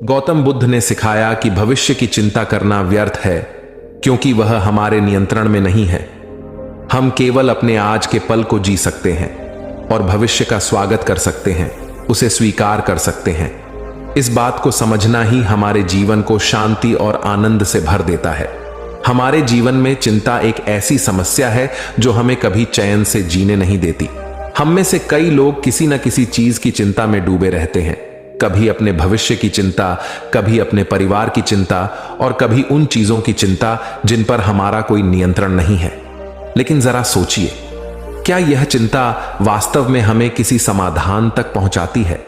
गौतम बुद्ध ने सिखाया कि भविष्य की चिंता करना व्यर्थ है, क्योंकि वह हमारे नियंत्रण में नहीं है। हम केवल अपने आज के पल को जी सकते हैं और भविष्य का स्वागत कर सकते हैं, उसे स्वीकार कर सकते हैं। इस बात को समझना ही हमारे जीवन को शांति और आनंद से भर देता है। हमारे जीवन में चिंता एक ऐसी समस्या है जो हमें कभी चैन से जीने नहीं देती। हम में से कई लोग किसी न किसी चीज की चिंता में डूबे रहते हैं, कभी अपने भविष्य की चिंता, कभी अपने परिवार की चिंता और कभी उन चीजों की चिंता जिन पर हमारा कोई नियंत्रण नहीं है। लेकिन जरा सोचिए, क्या यह चिंता वास्तव में हमें किसी समाधान तक पहुंचाती है,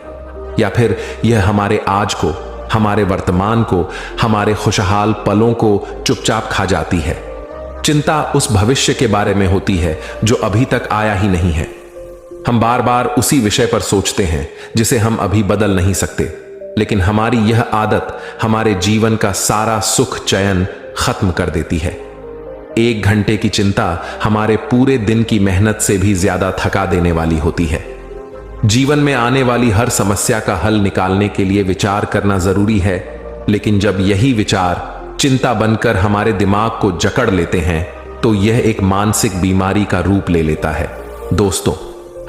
या फिर यह हमारे आज को, हमारे वर्तमान को, हमारे खुशहाल पलों को चुपचाप खा जाती है? चिंता उस भविष्य के बारे में होती है जो अभी तक आया ही नहीं है। हम बार बार उसी विषय पर सोचते हैं जिसे हम अभी बदल नहीं सकते, लेकिन हमारी यह आदत हमारे जीवन का सारा सुख चैन खत्म कर देती है। 1 घंटे की चिंता हमारे पूरे दिन की मेहनत से भी ज्यादा थका देने वाली होती है। जीवन में आने वाली हर समस्या का हल निकालने के लिए विचार करना जरूरी है, लेकिन जब यही विचार चिंता बनकर हमारे दिमाग को जकड़ लेते हैं तो यह एक मानसिक बीमारी का रूप ले लेता है। दोस्तों,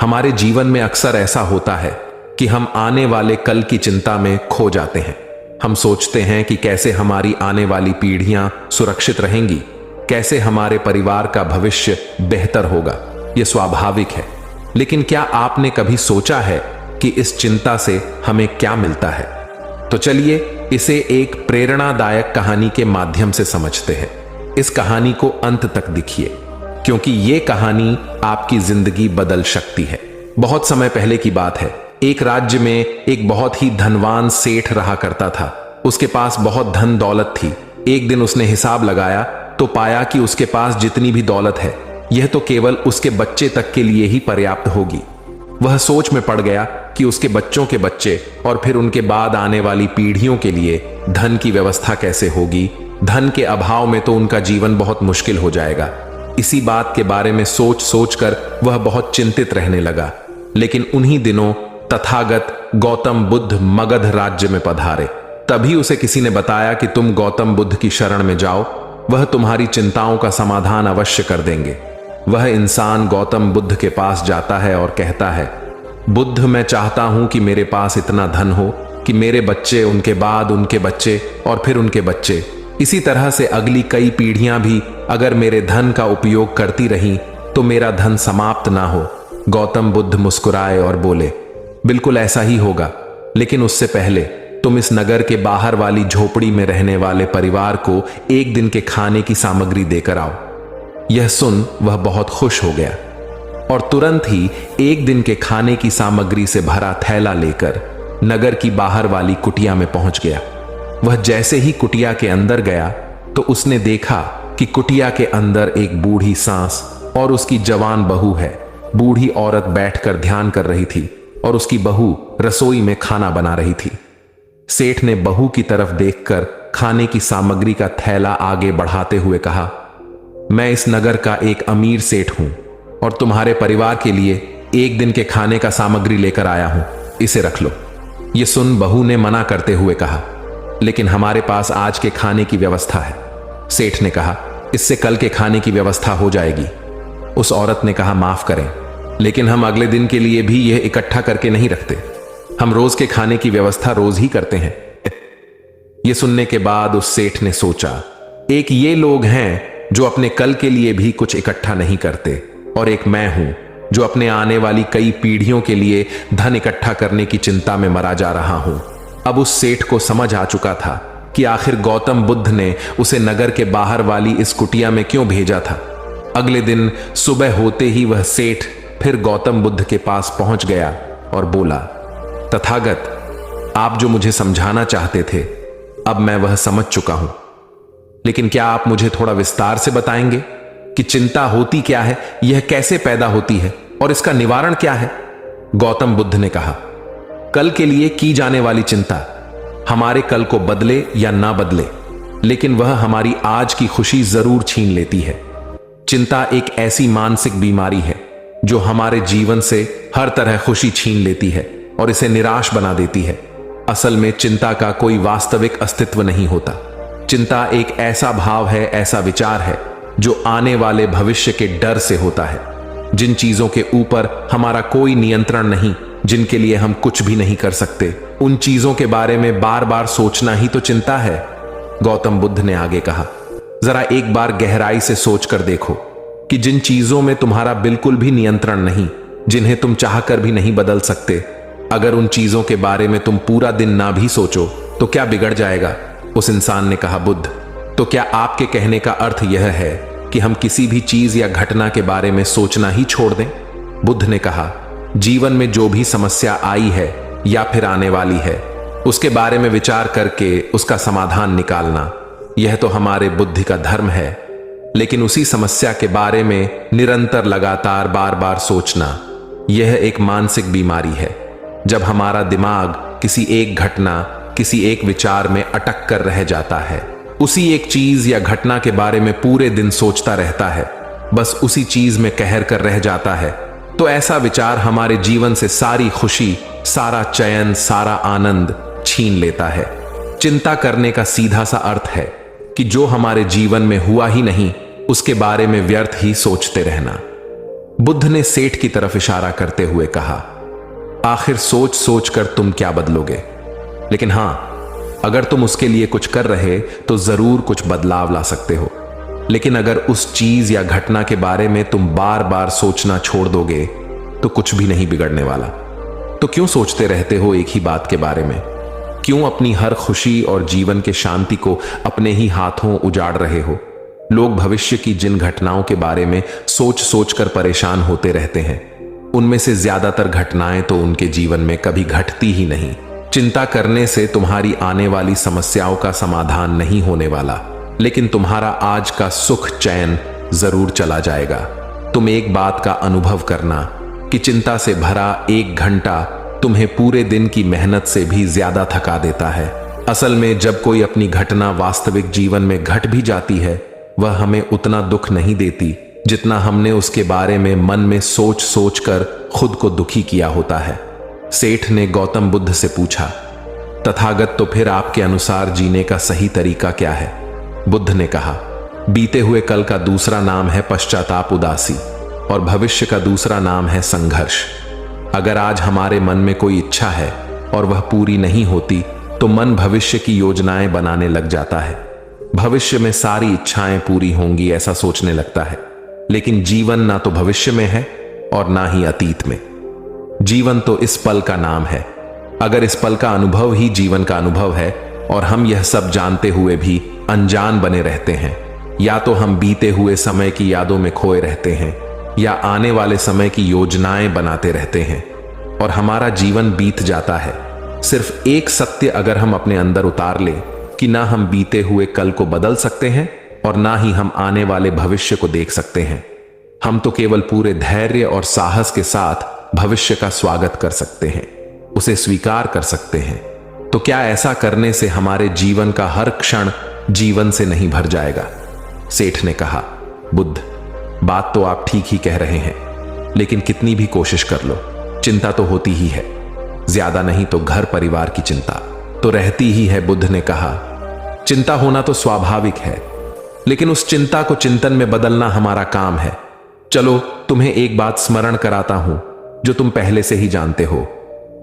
हमारे जीवन में अक्सर ऐसा होता है कि हम आने वाले कल की चिंता में खो जाते हैं। हम सोचते हैं कि कैसे हमारी आने वाली पीढ़ियां सुरक्षित रहेंगी, कैसे हमारे परिवार का भविष्य बेहतर होगा। यह स्वाभाविक है, लेकिन क्या आपने कभी सोचा है कि इस चिंता से हमें क्या मिलता है? तो चलिए इसे एक प्रेरणादायक कहानी के माध्यम से समझते हैं। इस कहानी को अंत तक देखिए, क्योंकि यह कहानी आपकी जिंदगी बदल सकती है। बहुत समय पहले की बात है। एक राज्य में एक बहुत ही धनवान सेठ रहा करता था। उसके पास बहुत धन दौलत थी। एक दिन उसने हिसाब लगाया तो पाया कि उसके पास जितनी भी दौलत है, यह तो केवल उसके बच्चे तक के लिए ही पर्याप्त होगी। वह सोच में पड़ गया कि उसके बच्चों के बच्चे और फिर उनके बाद आने वाली पीढ़ियों के लिए धन की व्यवस्था कैसे होगी। धन के अभाव में तो उनका जीवन बहुत मुश्किल हो जाएगा। इसी बात के बारे में सोच सोचकर वह बहुत चिंतित रहने लगा। लेकिन उन्हीं दिनों तथागत गौतम बुद्ध मगध राज्य में पधारे। तभी उसे किसी ने बताया कि तुम गौतम बुद्ध की शरण में जाओ, वह तुम्हारी चिंताओं का समाधान अवश्य कर देंगे। वह इंसान गौतम बुद्ध के पास जाता है और कहता है, बुद्ध, मैं चाहता हूं कि मेरे पास इतना धन हो कि मेरे बच्चे, उनके बाद उनके बच्चे और फिर उनके बच्चे, इसी तरह से अगली कई पीढ़ियां भी अगर मेरे धन का उपयोग करती रहीं तो मेरा धन समाप्त ना हो। गौतम बुद्ध मुस्कुराए और बोले, बिल्कुल ऐसा ही होगा, लेकिन उससे पहले तुम इस नगर के बाहर वाली झोपड़ी में रहने वाले परिवार को एक दिन के खाने की सामग्री देकर आओ। यह सुन वह बहुत खुश हो गया और तुरंत ही एक दिन के खाने की सामग्री से भरा थैला लेकर नगर की बाहर वाली कुटिया में पहुंच गया। वह जैसे ही कुटिया के अंदर गया तो उसने देखा कि कुटिया के अंदर एक बूढ़ी सांस और उसकी जवान बहू है। बूढ़ी औरत बैठकर ध्यान कर रही थी और उसकी बहू रसोई में खाना बना रही थी। सेठ ने बहू की तरफ देखकर खाने की सामग्री का थैला आगे बढ़ाते हुए कहा, मैं इस नगर का एक अमीर सेठ हूं और तुम्हारे परिवार के लिए एक दिन के खाने का सामग्री लेकर आया हूं, इसे रख लो। यह सुन बहू ने मना करते हुए कहा, लेकिन हमारे पास आज के खाने की व्यवस्था है। सेठ ने कहा, इससे कल के खाने की व्यवस्था हो जाएगी। उस औरत ने कहा, माफ करें, लेकिन हम अगले दिन के लिए भी यह इकट्ठा करके नहीं रखते। हम रोज के खाने की व्यवस्था रोज ही करते हैं। यह सुनने के बाद उस सेठ ने सोचा, एक ये लोग हैं जो अपने कल के लिए भी कुछ इकट्ठा नहीं करते, और एक मैं हूं जो अपने आने वाली कई पीढ़ियों के लिए धन इकट्ठा करने की चिंता में मरा जा रहा हूं। अब उस सेठ को समझ आ चुका था कि आखिर गौतम बुद्ध ने उसे नगर के बाहर वाली इस कुटिया में क्यों भेजा था। अगले दिन सुबह होते ही वह सेठ फिर गौतम बुद्ध के पास पहुंच गया और बोला, तथागत, आप जो मुझे समझाना चाहते थे अब मैं वह समझ चुका हूं, लेकिन क्या आप मुझे थोड़ा विस्तार से बताएंगे कि चिंता होती क्या है, यह कैसे पैदा होती है और इसका निवारण क्या है? गौतम बुद्ध ने कहा, कल के लिए की जाने वाली चिंता हमारे कल को बदले या ना बदले, लेकिन वह हमारी आज की खुशी जरूर छीन लेती है। चिंता एक ऐसी मानसिक बीमारी है जो हमारे जीवन से हर तरह खुशी छीन लेती है और इसे निराश बना देती है। असल में चिंता का कोई वास्तविक अस्तित्व नहीं होता। चिंता एक ऐसा भाव है, ऐसा विचार है जो आने वाले भविष्य के डर से होता है। जिन चीजों के ऊपर हमारा कोई नियंत्रण नहीं, जिनके लिए हम कुछ भी नहीं कर सकते, उन चीजों के बारे में बार बार सोचना ही तो चिंता है। गौतम बुद्ध ने आगे कहा, जरा एक बार गहराई से सोच कर देखो कि जिन चीजों में तुम्हारा बिल्कुल भी नियंत्रण नहीं, जिन्हें तुम चाहकर भी नहीं बदल सकते, अगर उन चीजों के बारे में तुम पूरा दिन ना भी सोचो तो क्या बिगड़ जाएगा? उस इंसान ने कहा, बुद्ध, तो क्या आपके कहने का अर्थ यह है कि हम किसी भी चीज या घटना के बारे में सोचना ही छोड़ दें? बुद्ध ने कहा, जीवन में जो भी समस्या आई है या फिर आने वाली है, उसके बारे में विचार करके उसका समाधान निकालना, यह तो हमारे बुद्धि का धर्म है। लेकिन उसी समस्या के बारे में निरंतर लगातार बार बार सोचना, यह एक मानसिक बीमारी है। जब हमारा दिमाग किसी एक घटना, किसी एक विचार में अटक कर रह जाता है, उसी एक चीज या घटना के बारे में पूरे दिन सोचता रहता है, बस उसी चीज में कहर कर रह जाता है, तो ऐसा विचार हमारे जीवन से सारी खुशी, सारा चयन, सारा आनंद छीन लेता है। चिंता करने का सीधा सा अर्थ है कि जो हमारे जीवन में हुआ ही नहीं, उसके बारे में व्यर्थ ही सोचते रहना। बुद्ध ने सेठ की तरफ इशारा करते हुए कहा, आखिर सोच सोच कर तुम क्या बदलोगे? लेकिन हां, अगर तुम उसके लिए कुछ कर रहे तो जरूर कुछ बदलाव ला सकते हो। लेकिन अगर उस चीज या घटना के बारे में तुम बार बार सोचना छोड़ दोगे तो कुछ भी नहीं बिगड़ने वाला। तो क्यों सोचते रहते हो एक ही बात के बारे में? क्यों अपनी हर खुशी और जीवन के शांति को अपने ही हाथों उजाड़ रहे हो? लोग भविष्य की जिन घटनाओं के बारे में सोच सोच कर परेशान होते रहते हैं, उनमें से ज्यादातर घटनाएं तो उनके जीवन में कभी घटती ही नहीं। चिंता करने से तुम्हारी आने वाली समस्याओं का समाधान नहीं होने वाला, लेकिन तुम्हारा आज का सुख चैन जरूर चला जाएगा। तुम एक बात का अनुभव करना कि चिंता से भरा एक घंटा तुम्हें पूरे दिन की मेहनत से भी ज्यादा थका देता है। असल में जब कोई अपनी घटना वास्तविक जीवन में घट भी जाती है, वह हमें उतना दुख नहीं देती जितना हमने उसके बारे में मन में सोच सोच कर खुद को दुखी किया होता है। सेठ ने गौतम बुद्ध से पूछा, तथागत, तो फिर आपके अनुसार जीने का सही तरीका क्या है? बुद्ध ने कहा, बीते हुए कल का दूसरा नाम है पश्चाताप, उदासी, और भविष्य का दूसरा नाम है संघर्ष। अगर आज हमारे मन में कोई इच्छा है और वह पूरी नहीं होती, तो मन भविष्य की योजनाएं बनाने लग जाता है। भविष्य में सारी इच्छाएं पूरी होंगी ऐसा सोचने लगता है। लेकिन जीवन ना तो भविष्य में है और ना ही अतीत में। जीवन तो इस पल का नाम है। अगर इस पल का अनुभव ही जीवन का अनुभव है और हम यह सब जानते हुए भी अनजान बने रहते हैं, या तो हम बीते हुए समय की यादों में खोए रहते हैं या आने वाले समय की योजनाएं बनाते रहते हैं और हमारा जीवन बीत जाता है। सिर्फ एक सत्य अगर हम अपने अंदर उतार लें कि ना हम बीते हुए कल को बदल सकते हैं और ना ही हम आने वाले भविष्य को देख सकते हैं, हम तो केवल पूरे धैर्य और साहस के साथ भविष्य का स्वागत कर सकते हैं, उसे स्वीकार कर सकते हैं। तो क्या ऐसा करने से हमारे जीवन का हर क्षण जीवन से नहीं भर जाएगा? सेठ ने कहा, बुद्ध, बात तो आप ठीक ही कह रहे हैं, लेकिन कितनी भी कोशिश कर लो, चिंता तो होती ही है। ज्यादा नहीं तो घर परिवार की चिंता तो रहती ही है। बुद्ध ने कहा, चिंता होना तो स्वाभाविक है, लेकिन उस चिंता को चिंतन में बदलना हमारा काम है। चलो तुम्हें एक बात स्मरण कराता हूं जो तुम पहले से ही जानते हो।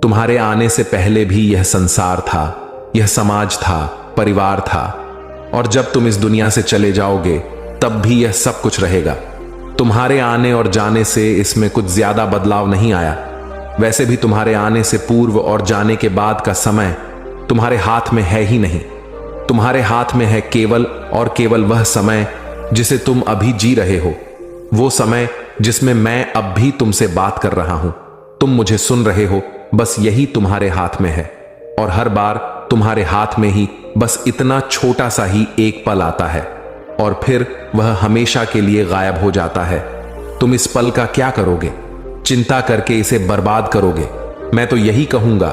तुम्हारे आने से पहले भी यह संसार था, यह समाज था, परिवार था, और जब तुम इस दुनिया से चले जाओगे तब भी यह सब कुछ रहेगा। तुम्हारे आने और जाने से इसमें कुछ ज्यादा बदलाव नहीं आया। वैसे भी तुम्हारे आने से पूर्व और जाने के बाद का समय तुम्हारे हाथ में है ही नहीं। तुम्हारे हाथ में है केवल और केवल वह समय जिसे तुम अभी जी रहे हो, वो समय जिसमें मैं अब भी तुमसे बात कर रहा हूं, तुम मुझे सुन रहे हो, बस यही तुम्हारे हाथ में है। और हर बार तुम्हारे हाथ में ही बस इतना छोटा सा ही एक पल आता है और फिर वह हमेशा के लिए गायब हो जाता है। तुम इस पल का क्या करोगे? चिंता करके इसे बर्बाद करोगे? मैं तो यही कहूंगा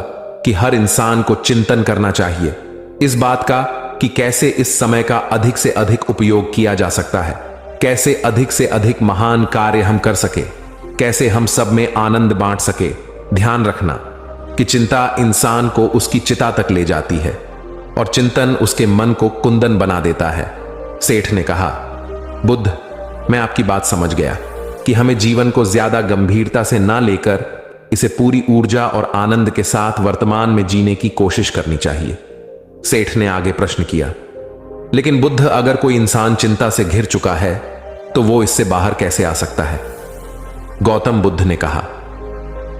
कि हर इंसान को चिंतन करना चाहिए इस बात का कि कैसे इस समय का अधिक से अधिक उपयोग किया जा सकता है, कैसे अधिक से अधिक महान कार्य हम कर सके, कैसे हम सब में आनंद बांट सके। ध्यान रखना, कि चिंता इंसान को उसकी चिता तक ले जाती है और चिंतन उसके मन को कुंदन बना देता है। सेठ ने कहा, बुद्ध, मैं आपकी बात समझ गया कि हमें जीवन को ज्यादा गंभीरता से ना लेकर इसे पूरी ऊर्जा और आनंद के साथ वर्तमान में जीने की कोशिश करनी चाहिए। सेठ ने आगे प्रश्न किया, लेकिन बुद्ध, अगर कोई इंसान चिंता से घिर चुका है तो वो इससे बाहर कैसे आ सकता है? गौतम बुद्ध ने कहा,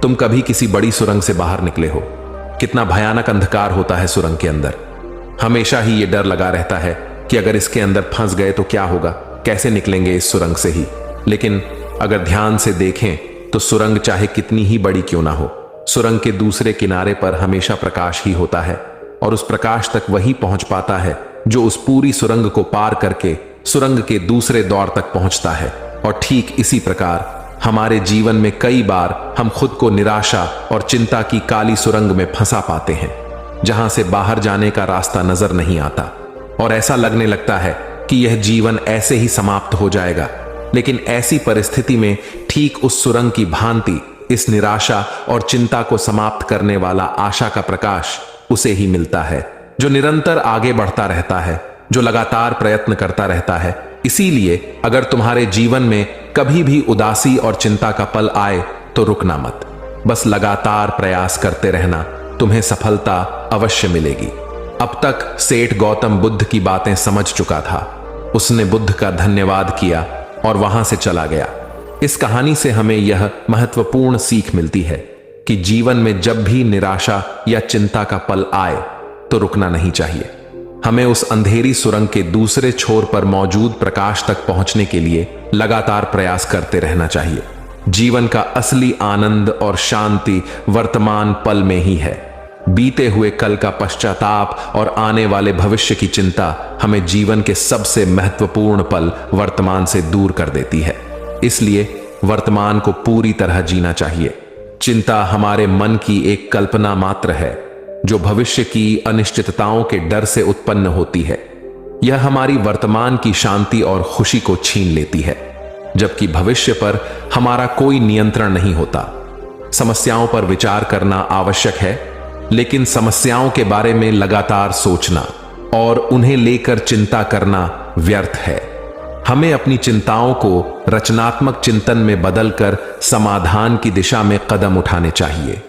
तुम कभी किसी बड़ी सुरंग से बाहर निकले हो? कितना भयानक अंधकार होता है सुरंग के अंदर। हमेशा ही यह डर लगा रहता है कि अगर इसके अंदर फंस गए तो क्या होगा, कैसे निकलेंगे इस सुरंग से ही। लेकिन अगर ध्यान से देखें तो सुरंग चाहे कितनी ही बड़ी क्यों ना हो, सुरंग के दूसरे किनारे पर हमेशा प्रकाश ही होता है और उस प्रकाश तक वही पहुंच पाता है जो उस पूरी सुरंग को पार करके सुरंग के दूसरे दौर तक पहुंचता है। और ठीक इसी प्रकार हमारे जीवन में कई बार हम खुद को निराशा और चिंता की काली सुरंग में फंसा पाते हैं, जहां से बाहर जाने का रास्ता नजर नहीं आता और ऐसा लगने लगता है कि यह जीवन ऐसे ही समाप्त हो जाएगा। लेकिन ऐसी परिस्थिति में ठीक उस सुरंग की भांति इस निराशा और चिंता को समाप्त करने वाला आशा का प्रकाश उसे ही मिलता है, जो निरंतर आगे बढ़ता रहता है, जो लगातार प्रयत्न करता रहता है। इसीलिए अगर तुम्हारे जीवन में कभी भी उदासी और चिंता का पल आए तो रुकना मत, बस लगातार प्रयास करते रहना, तुम्हें सफलता अवश्य मिलेगी। अब तक सेठ गौतम बुद्ध की बातें समझ चुका था। उसने बुद्ध का धन्यवाद किया और वहां से चला गया। इस कहानी से हमें यह महत्वपूर्ण सीख मिलती है कि जीवन में जब भी निराशा या चिंता का पल आए तो रुकना नहीं चाहिए। हमें उस अंधेरी सुरंग के दूसरे छोर पर मौजूद प्रकाश तक पहुंचने के लिए लगातार प्रयास करते रहना चाहिए। जीवन का असली आनंद और शांति वर्तमान पल में ही है। बीते हुए कल का पश्चाताप और आने वाले भविष्य की चिंता हमें जीवन के सबसे महत्वपूर्ण पल वर्तमान से दूर कर देती है। इसलिए वर्तमान को पूरी तरह जीना चाहिए। चिंता हमारे मन की एक कल्पना मात्र है जो भविष्य की अनिश्चितताओं के डर से उत्पन्न होती है। यह हमारी वर्तमान की शांति और खुशी को छीन लेती है, जबकि भविष्य पर हमारा कोई नियंत्रण नहीं होता। समस्याओं पर विचार करना आवश्यक है, लेकिन समस्याओं के बारे में लगातार सोचना और उन्हें लेकर चिंता करना व्यर्थ है। हमें अपनी चिंताओं को रचनात्मक चिंतन में बदलकर समाधान की दिशा में कदम उठाने चाहिए।